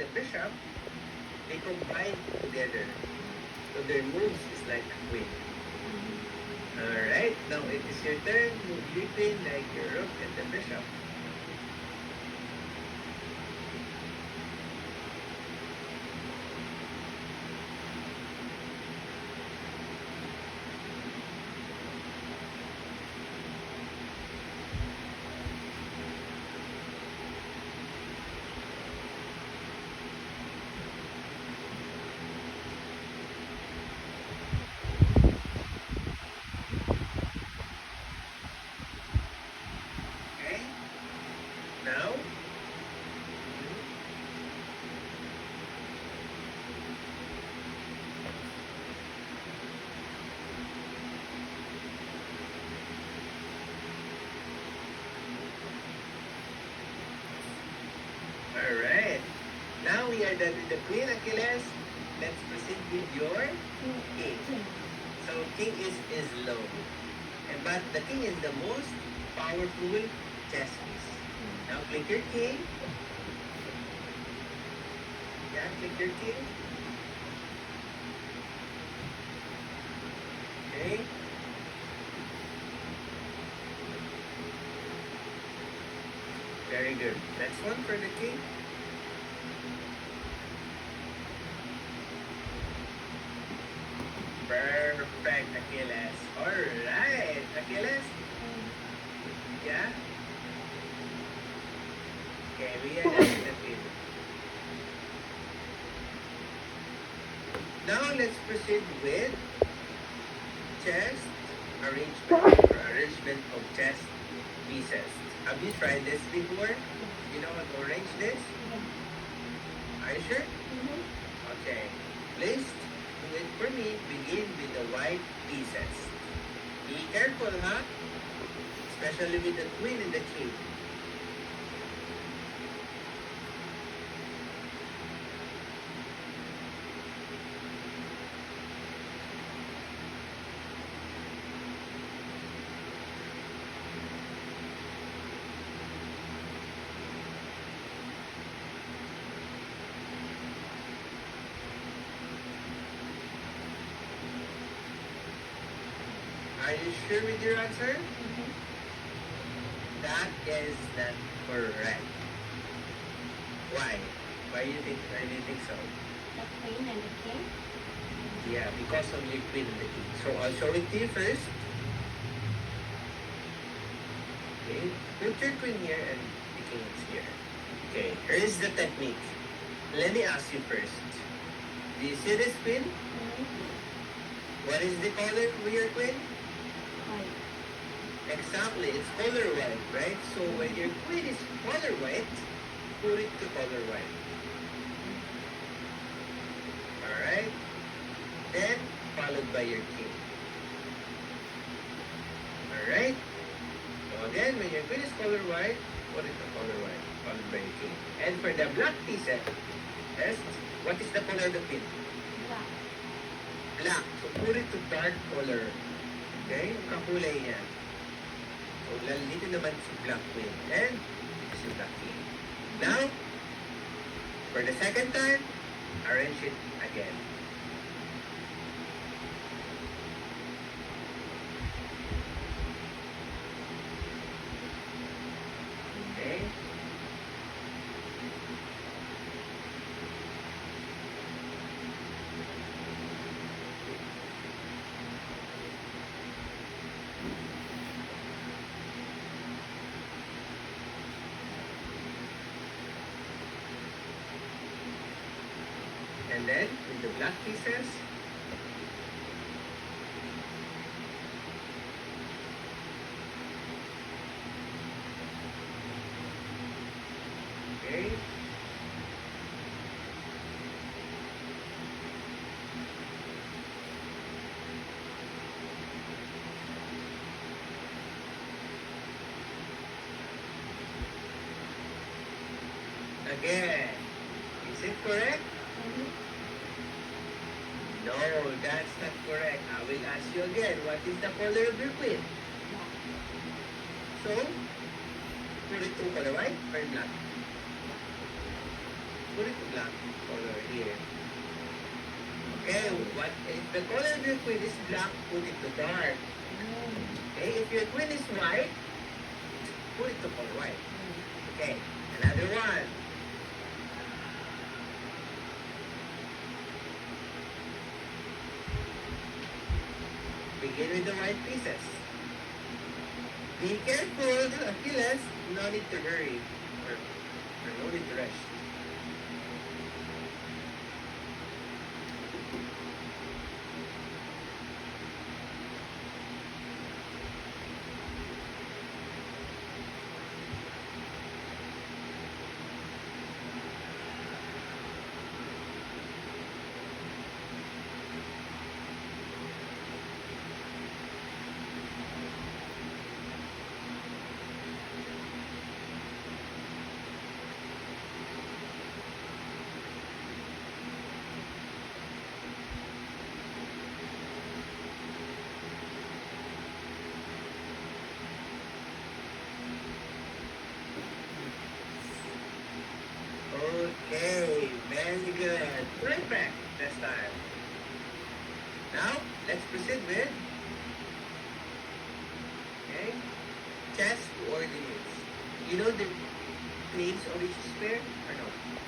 the bishop, they combine together. So their moves is like a queen. Alright, now it is your turn. Move your queen like your rook and the bishop. Okay, now alright. Now we are done with the queen, Achilles. Let's proceed with your king. So king is low. But the king is the most powerful chess piece. Now click your king. Yeah, click your king. Okay. Very good. Next one for the king. Perfect, Achilles. Alright, Achilles. Yeah? Okay, we are done with the queen. Now let's proceed with chess arrangement of chess pieces. Have you tried this before? You know how to arrange this? Are you sure? Okay. Please do it for me. Begin with the white pieces. Be careful, huh? Especially with the queen and the king. Are you sure with your answer? That is not correct. Why? Why do you think so? The queen and the king. Yeah, because of your queen and the king. So I'll show it to you first. Okay, put your queen here and the king is here. Okay, here is the technique. Let me ask you first. Do you see this queen? What is the color of your queen? White. Exactly, it's color white, right? So when your queen is color white, put it to color white. Alright? Then, followed by your king. Alright? So again, when your queen is color white, put it to color white, followed by your king. And for the black pieces, yes, what is the color of the queen? Black. Black. So put it to dark color. Okay? Yung kakulay niya. So dito naman si black queen. And si black king. Now, for the second time, arrange it again. Okay? And then, with the black pieces, okay, again, is it correct? No, that's not correct. I will ask you again, what is the color of your queen? So, put it to color white or black? put it to black color here. Okay, what if the color of your queen is black, put it to dark. Okay, if your queen is white, put it to color white. Okay, another one. Begin with the white pieces. Be careful, Achilles. No need to hurry. Or no need to rush. Okay, very good. Perfect this time. Now, let's proceed with chess coordinates. You know the names of each square or no?